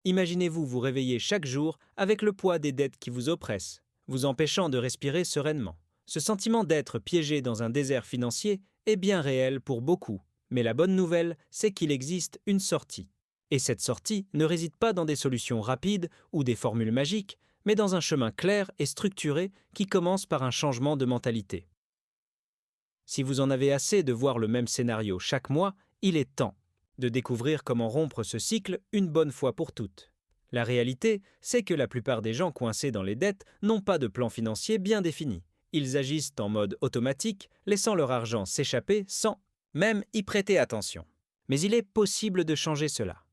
Imaginez-vous vous réveiller chaque jour avec le poids des dettes qui vous oppressent, vous empêchant de respirer sereinement. Ce sentiment d'être piégé dans un désert financier est bien réel pour beaucoup, mais la bonne nouvelle, c'est qu'il existe une sortie. Et cette sortie ne réside pas dans des solutions rapides ou des formules magiques, mais dans un chemin clair et structuré qui commence par un changement de mentalité. Si vous en avez assez de voir le même scénario chaque mois, il est temps de découvrir comment rompre ce cycle une bonne fois pour toutes. La réalité, c'est que la plupart des gens coincés dans les dettes n'ont pas de plan financier bien défini. Ils agissent en mode automatique, laissant leur argent s'échapper sans même y prêter attention. Mais il est possible de changer cela.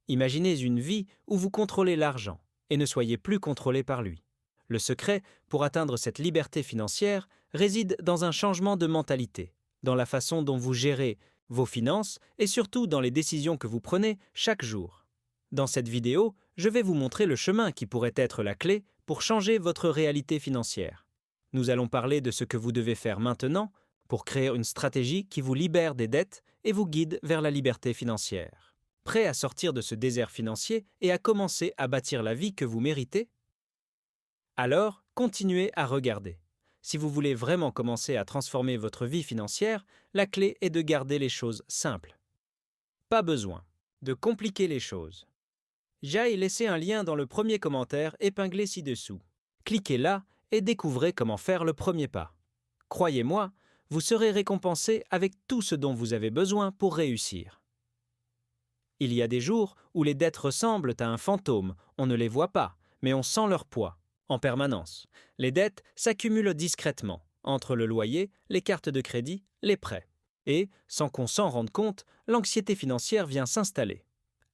Imaginez une vie où vous contrôlez l'argent et ne soyez plus contrôlé par lui. Le secret pour atteindre cette liberté financière réside dans un changement de mentalité, dans la façon dont vous gérez vos finances et surtout dans les décisions que vous prenez chaque jour. Dans cette vidéo, je vais vous montrer le chemin qui pourrait être la clé pour changer votre réalité financière. Nous allons parler de ce que vous devez faire maintenant pour créer une stratégie qui vous libère des dettes et vous guide vers la liberté financière. Prêt à sortir de ce désert financier et à commencer à bâtir la vie que vous méritez? Alors, continuez à regarder. Si vous voulez vraiment commencer à transformer votre vie financière, la clé est de garder les choses simples. Pas besoin de compliquer les choses. J'ai laissé un lien dans le premier commentaire épinglé ci-dessous. Cliquez là et découvrez comment faire le premier pas. Croyez-moi, vous serez récompensé avec tout ce dont vous avez besoin pour réussir. Il y a des jours où les dettes ressemblent à un fantôme, on ne les voit pas, mais on sent leur poids, en permanence. Les dettes s'accumulent discrètement, entre le loyer, les cartes de crédit, les prêts. Et, sans qu'on s'en rende compte, l'anxiété financière vient s'installer.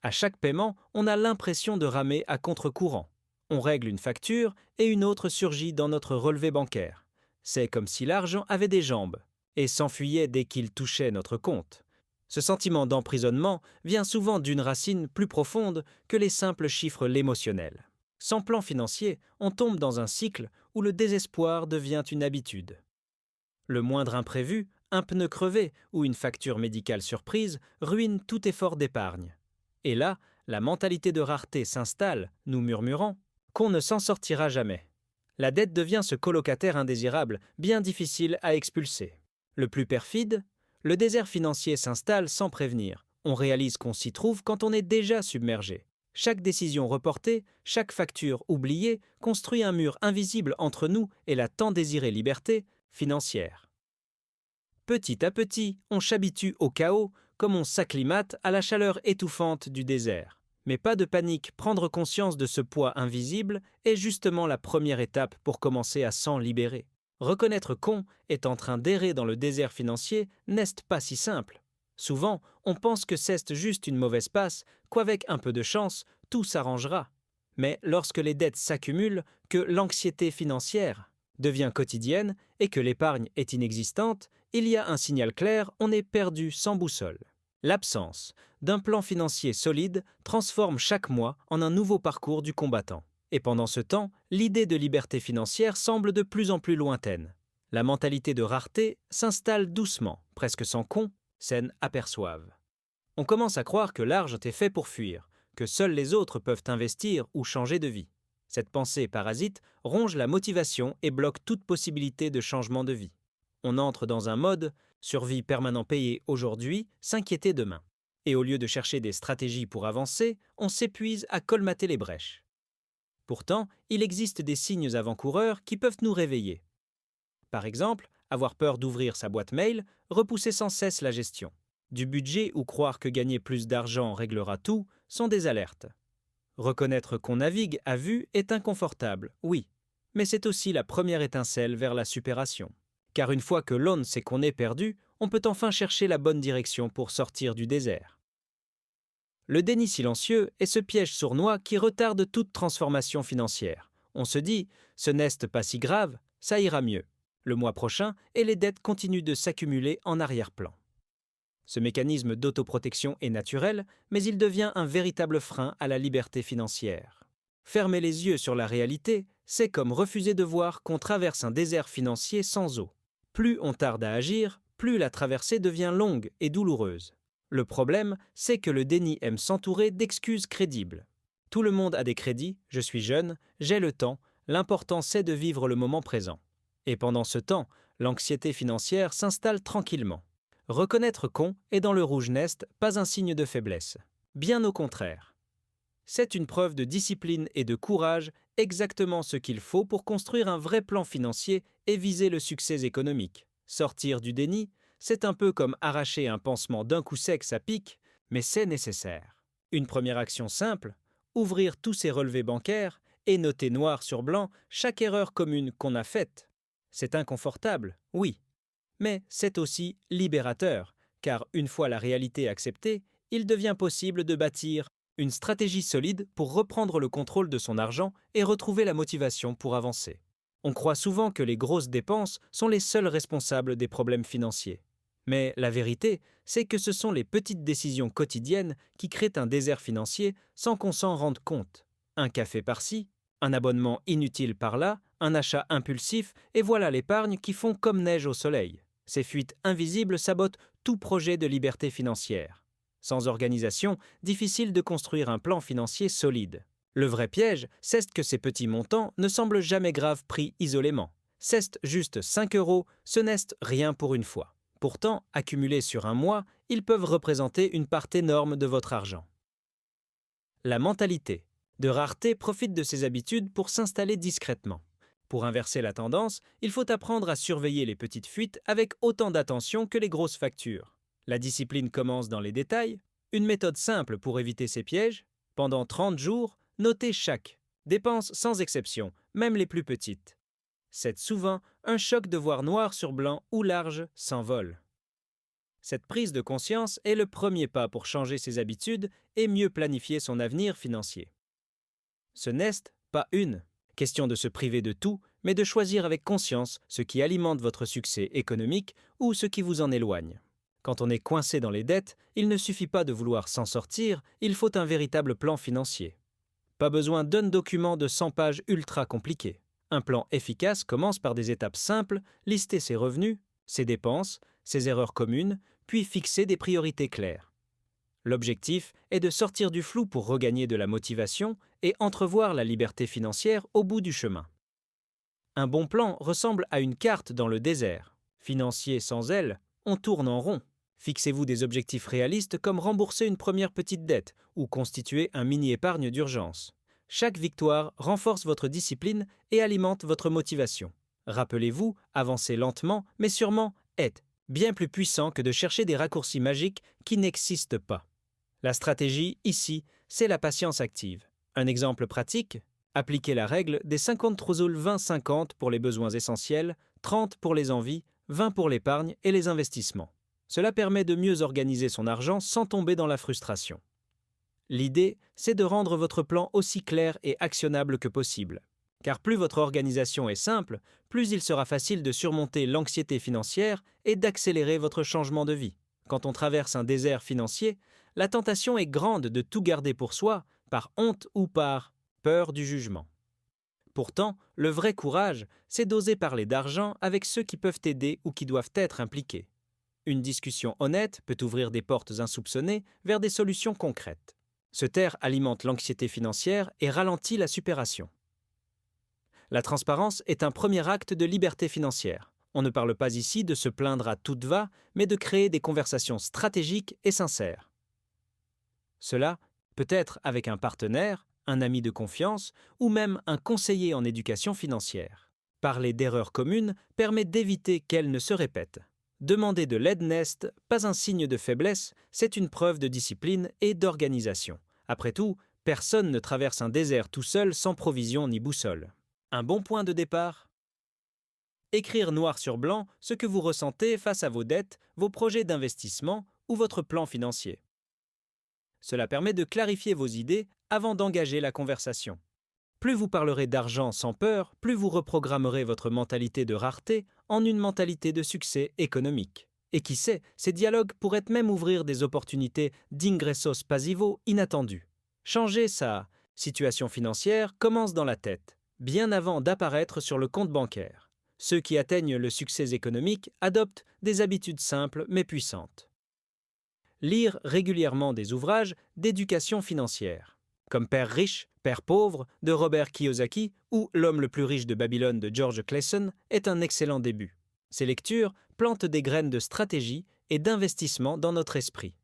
À chaque paiement, on a l'impression de ramer à contre-courant. On règle une facture et une autre surgit dans notre relevé bancaire. C'est comme si l'argent avait des jambes et s'enfuyait dès qu'il touchait notre compte. Ce sentiment d'emprisonnement vient souvent d'une racine plus profonde que les simples chiffres l'émotionnel. Sans plan financier, on tombe dans un cycle où le désespoir devient une habitude. Le moindre imprévu, un pneu crevé ou une facture médicale surprise ruine tout effort d'épargne. Et là, la mentalité de rareté s'installe, nous murmurant qu'on ne s'en sortira jamais. La dette devient ce colocataire indésirable, bien difficile à expulser. Le plus perfide, le désert financier s'installe sans prévenir. On réalise qu'on s'y trouve quand on est déjà submergé. Chaque décision reportée, chaque facture oubliée construit un mur invisible entre nous et la tant désirée liberté financière. Petit à petit, on s'habitue au chaos comme on s'acclimate à la chaleur étouffante du désert. Mais pas de panique, prendre conscience de ce poids invisible est justement la première étape pour commencer à s'en libérer. Reconnaître qu'on est en train d'errer dans le désert financier n'est pas si simple. Souvent, on pense que c'est juste une mauvaise passe, qu'avec un peu de chance, tout s'arrangera. Mais lorsque les dettes s'accumulent, que l'anxiété financière devient quotidienne et que l'épargne est inexistante, il y a un signal clair, on est perdu sans boussole. L'absence d'un plan financier solide transforme chaque mois en un nouveau parcours du combattant. Et pendant ce temps, l'idée de liberté financière semble de plus en plus lointaine. La mentalité de rareté s'installe doucement, presque sans qu'on s'en aperçoive. On commence à croire que l'argent est fait pour fuir, que seuls les autres peuvent investir ou changer de vie. Cette pensée parasite ronge la motivation et bloque toute possibilité de changement de vie. On entre dans un mode survie permanent payé aujourd'hui, s'inquiéter demain. Et au lieu de chercher des stratégies pour avancer, on s'épuise à colmater les brèches. Pourtant, il existe des signes avant-coureurs qui peuvent nous réveiller. Par exemple, avoir peur d'ouvrir sa boîte mail, repousser sans cesse la gestion. Du budget ou croire que gagner plus d'argent réglera tout sont des alertes. Reconnaître qu'on navigue à vue est inconfortable, oui, mais c'est aussi la première étincelle vers la supération. Car une fois que l'on sait qu'on est perdu, on peut enfin chercher la bonne direction pour sortir du désert. Le déni silencieux est ce piège sournois qui retarde toute transformation financière. On se dit « ce n'est pas si grave, ça ira mieux » le mois prochain et les dettes continuent de s'accumuler en arrière-plan. Ce mécanisme d'autoprotection est naturel, mais il devient un véritable frein à la liberté financière. Fermer les yeux sur la réalité, c'est comme refuser de voir qu'on traverse un désert financier sans eau. Plus on tarde à agir, plus la traversée devient longue et douloureuse. Le problème, c'est que le déni aime s'entourer d'excuses crédibles. Tout le monde a des crédits, je suis jeune, j'ai le temps, l'important c'est de vivre le moment présent. Et pendant ce temps, l'anxiété financière s'installe tranquillement. Reconnaître qu'on est dans le rouge n'est pas un signe de faiblesse. Bien au contraire. C'est une preuve de discipline et de courage, exactement ce qu'il faut pour construire un vrai plan financier et viser le succès économique. Sortir du déni, c'est un peu comme arracher un pansement d'un coup sec, ça pique, mais c'est nécessaire. Une première action simple, ouvrir tous ses relevés bancaires et noter noir sur blanc chaque erreur commune qu'on a faite. C'est inconfortable, oui, mais c'est aussi libérateur, car une fois la réalité acceptée, il devient possible de bâtir une stratégie solide pour reprendre le contrôle de son argent et retrouver la motivation pour avancer. On croit souvent que les grosses dépenses sont les seuls responsables des problèmes financiers. Mais la vérité, c'est que ce sont les petites décisions quotidiennes qui créent un désert financier sans qu'on s'en rende compte. Un café par-ci, un abonnement inutile par-là, un achat impulsif, et voilà l'épargne qui fond comme neige au soleil. Ces fuites invisibles sabotent tout projet de liberté financière. Sans organisation, difficile de construire un plan financier solide. Le vrai piège, c'est que ces petits montants ne semblent jamais graves pris isolément. C'est juste 5 €, ce n'est rien pour une fois. Pourtant, accumulés sur un mois, ils peuvent représenter une part énorme de votre argent. La mentalité de rareté profite de ces habitudes pour s'installer discrètement. Pour inverser la tendance, il faut apprendre à surveiller les petites fuites avec autant d'attention que les grosses factures. La discipline commence dans les détails. Une méthode simple pour éviter ces pièges. Pendant 30 jours, notez chaque dépense sans exception, même les plus petites. C'est souvent un choc de voir noir sur blanc ou large s'envole. Cette prise de conscience est le premier pas pour changer ses habitudes et mieux planifier son avenir financier. Ce n'est pas une question de se priver de tout, mais de choisir avec conscience ce qui alimente votre succès économique ou ce qui vous en éloigne. Quand on est coincé dans les dettes, il ne suffit pas de vouloir s'en sortir, il faut un véritable plan financier. Pas besoin d'un document de 100 pages ultra compliqué. Un plan efficace commence par des étapes simples, lister ses revenus, ses dépenses, ses erreurs communes, puis fixer des priorités claires. L'objectif est de sortir du flou pour regagner de la motivation et entrevoir la liberté financière au bout du chemin. Un bon plan ressemble à une carte dans le désert. Financier sans elle, on tourne en rond. Fixez-vous des objectifs réalistes comme rembourser une première petite dette ou constituer un mini-épargne d'urgence. Chaque victoire renforce votre discipline et alimente votre motivation. Rappelez-vous, avancer lentement, mais sûrement, est bien plus puissant que de chercher des raccourcis magiques qui n'existent pas. La stratégie, ici, c'est la patience active. Un exemple pratique, appliquez la règle des 50 trousoules 20-50 pour les besoins essentiels, 30 pour les envies, 20 pour l'épargne et les investissements. Cela permet de mieux organiser son argent sans tomber dans la frustration. L'idée, c'est de rendre votre plan aussi clair et actionnable que possible. Car plus votre organisation est simple, plus il sera facile de surmonter l'anxiété financière et d'accélérer votre changement de vie. Quand on traverse un désert financier, la tentation est grande de tout garder pour soi, par honte ou par peur du jugement. Pourtant, le vrai courage, c'est d'oser parler d'argent avec ceux qui peuvent aider ou qui doivent être impliqués. Une discussion honnête peut ouvrir des portes insoupçonnées vers des solutions concrètes. Se taire alimente l'anxiété financière et ralentit la supération. La transparence est un premier acte de liberté financière. On ne parle pas ici de se plaindre à toute va, mais de créer des conversations stratégiques et sincères. Cela peut être avec un partenaire, un ami de confiance ou même un conseiller en éducation financière. Parler d'erreurs communes permet d'éviter qu'elles ne se répètent. Demander de l'aide n'est pas un signe de faiblesse, c'est une preuve de discipline et d'organisation. Après tout, personne ne traverse un désert tout seul sans provision ni boussole. Un bon point de départ? Écrire noir sur blanc ce que vous ressentez face à vos dettes, vos projets d'investissement ou votre plan financier. Cela permet de clarifier vos idées avant d'engager la conversation. Plus vous parlerez d'argent sans peur, plus vous reprogrammerez votre mentalité de rareté en une mentalité de succès économique. Et qui sait, ces dialogues pourraient même ouvrir des opportunités d'ingressos passivos inattendus. Changer sa situation financière commence dans la tête, bien avant d'apparaître sur le compte bancaire. Ceux qui atteignent le succès économique adoptent des habitudes simples mais puissantes. Lire régulièrement des ouvrages d'éducation financière. comme Père riche, Père pauvre de Robert Kiyosaki ou L'homme le plus riche de Babylone de George Clason est un excellent début. Ces lectures plantent des graines de stratégie et d'investissement dans notre esprit.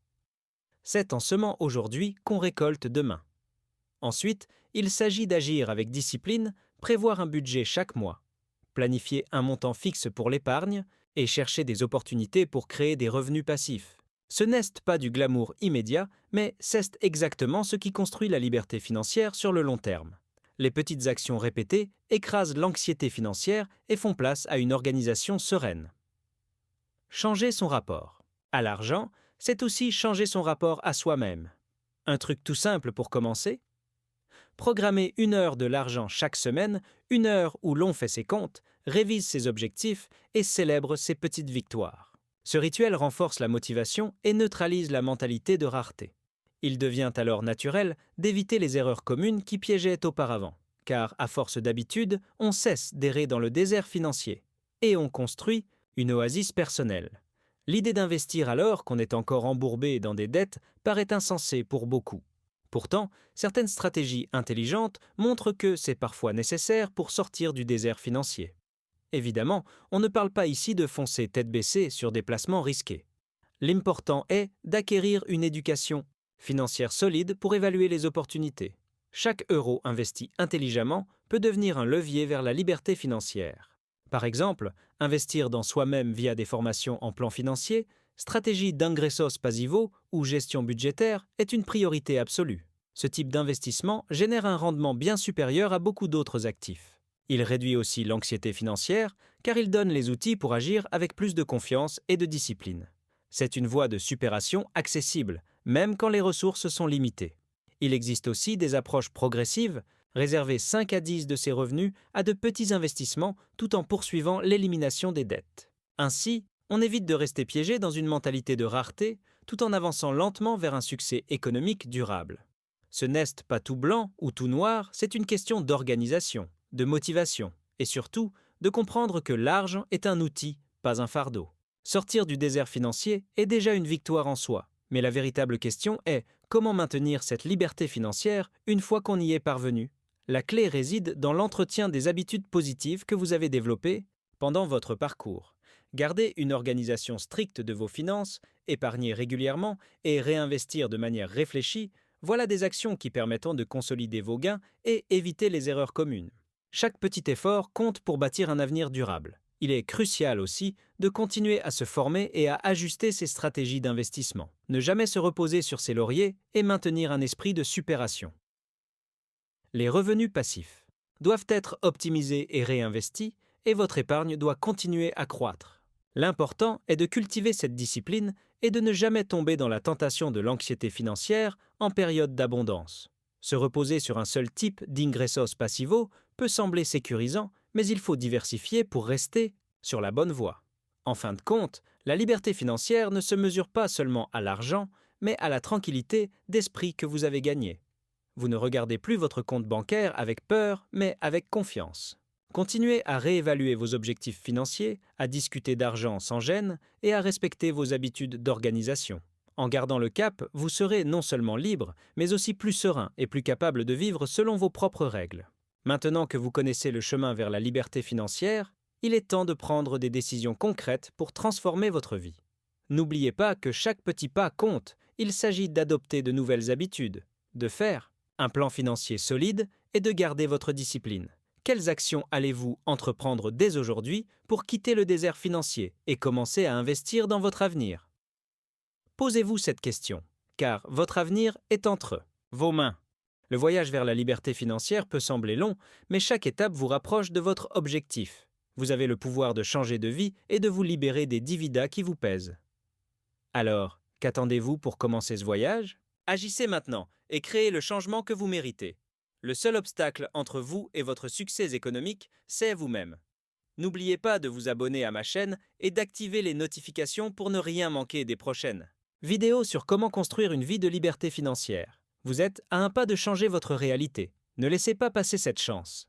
C'est en semant aujourd'hui qu'on récolte demain. Ensuite, il s'agit d'agir avec discipline, prévoir un budget chaque mois, planifier un montant fixe pour l'épargne et chercher des opportunités pour créer des revenus passifs. Ce n'est pas du glamour immédiat, mais c'est exactement ce qui construit la liberté financière sur le long terme. Les petites actions répétées écrasent l'anxiété financière et font place à une organisation sereine. Changer son rapport à l'argent, c'est aussi changer son rapport à soi-même. Un truc tout simple pour commencer? Programmer 1 heure de l'argent chaque semaine, 1 heure où l'on fait ses comptes, révise ses objectifs et célèbre ses petites victoires. Ce rituel renforce la motivation et neutralise la mentalité de rareté. Il devient alors naturel d'éviter les erreurs communes qui piégeaient auparavant, car à force d'habitude, on cesse d'errer dans le désert financier et on construit une oasis personnelle. L'idée d'investir alors qu'on est encore embourbé dans des dettes paraît insensée pour beaucoup. Pourtant, certaines stratégies intelligentes montrent que c'est parfois nécessaire pour sortir du désert financier. Évidemment, on ne parle pas ici de foncer tête baissée sur des placements risqués. L'important est d'acquérir une éducation financière solide pour évaluer les opportunités. Chaque euro investi intelligemment peut devenir un levier vers la liberté financière. Par exemple, investir dans soi-même via des formations en plan financier, stratégie d'ingressos passivo ou gestion budgétaire est une priorité absolue. Ce type d'investissement génère un rendement bien supérieur à beaucoup d'autres actifs. Il réduit aussi l'anxiété financière car il donne les outils pour agir avec plus de confiance et de discipline. C'est une voie de supération accessible, même quand les ressources sont limitées. Il existe aussi des approches progressives, réserver 5 à 10 de ses revenus à de petits investissements tout en poursuivant l'élimination des dettes. Ainsi, on évite de rester piégé dans une mentalité de rareté tout en avançant lentement vers un succès économique durable. Ce n'est pas tout blanc ou tout noir, c'est une question d'organisation, de motivation et surtout de comprendre que l'argent est un outil, pas un fardeau. Sortir du désert financier est déjà une victoire en soi, mais la véritable question est comment maintenir cette liberté financière une fois qu'on y est parvenu. La clé réside dans l'entretien des habitudes positives que vous avez développées pendant votre parcours. Gardez une organisation stricte de vos finances, épargner régulièrement et réinvestir de manière réfléchie, voilà des actions qui permettront de consolider vos gains et éviter les erreurs communes. Chaque petit effort compte pour bâtir un avenir durable. Il est crucial aussi de continuer à se former et à ajuster ses stratégies d'investissement. Ne jamais se reposer sur ses lauriers et maintenir un esprit de supération. Les revenus passifs doivent être optimisés et réinvestis et votre épargne doit continuer à croître. L'important est de cultiver cette discipline et de ne jamais tomber dans la tentation de l'anxiété financière en période d'abondance. Se reposer sur un seul type d'ingressos passivo peut sembler sécurisant, mais il faut diversifier pour rester sur la bonne voie. En fin de compte, la liberté financière ne se mesure pas seulement à l'argent, mais à la tranquillité d'esprit que vous avez gagnée. Vous ne regardez plus votre compte bancaire avec peur, mais avec confiance. Continuez à réévaluer vos objectifs financiers, à discuter d'argent sans gêne et à respecter vos habitudes d'organisation. En gardant le cap, vous serez non seulement libre, mais aussi plus serein et plus capable de vivre selon vos propres règles. Maintenant que vous connaissez le chemin vers la liberté financière, il est temps de prendre des décisions concrètes pour transformer votre vie. N'oubliez pas que chaque petit pas compte, il s'agit d'adopter de nouvelles habitudes, de faire un plan financier solide et de garder votre discipline. Quelles actions allez-vous entreprendre dès aujourd'hui pour quitter le désert financier et commencer à investir dans votre avenir? Posez-vous cette question, car votre avenir est entre vos mains. Le voyage vers la liberté financière peut sembler long, mais chaque étape vous rapproche de votre objectif. Vous avez le pouvoir de changer de vie et de vous libérer des dividendes qui vous pèsent. Alors, qu'attendez-vous pour commencer ce voyage? Agissez maintenant et créez le changement que vous méritez. Le seul obstacle entre vous et votre succès économique, c'est vous-même. N'oubliez pas de vous abonner à ma chaîne et d'activer les notifications pour ne rien manquer des prochaines vidéos sur comment construire une vie de liberté financière. Vous êtes à un pas de changer votre réalité. Ne laissez pas passer cette chance.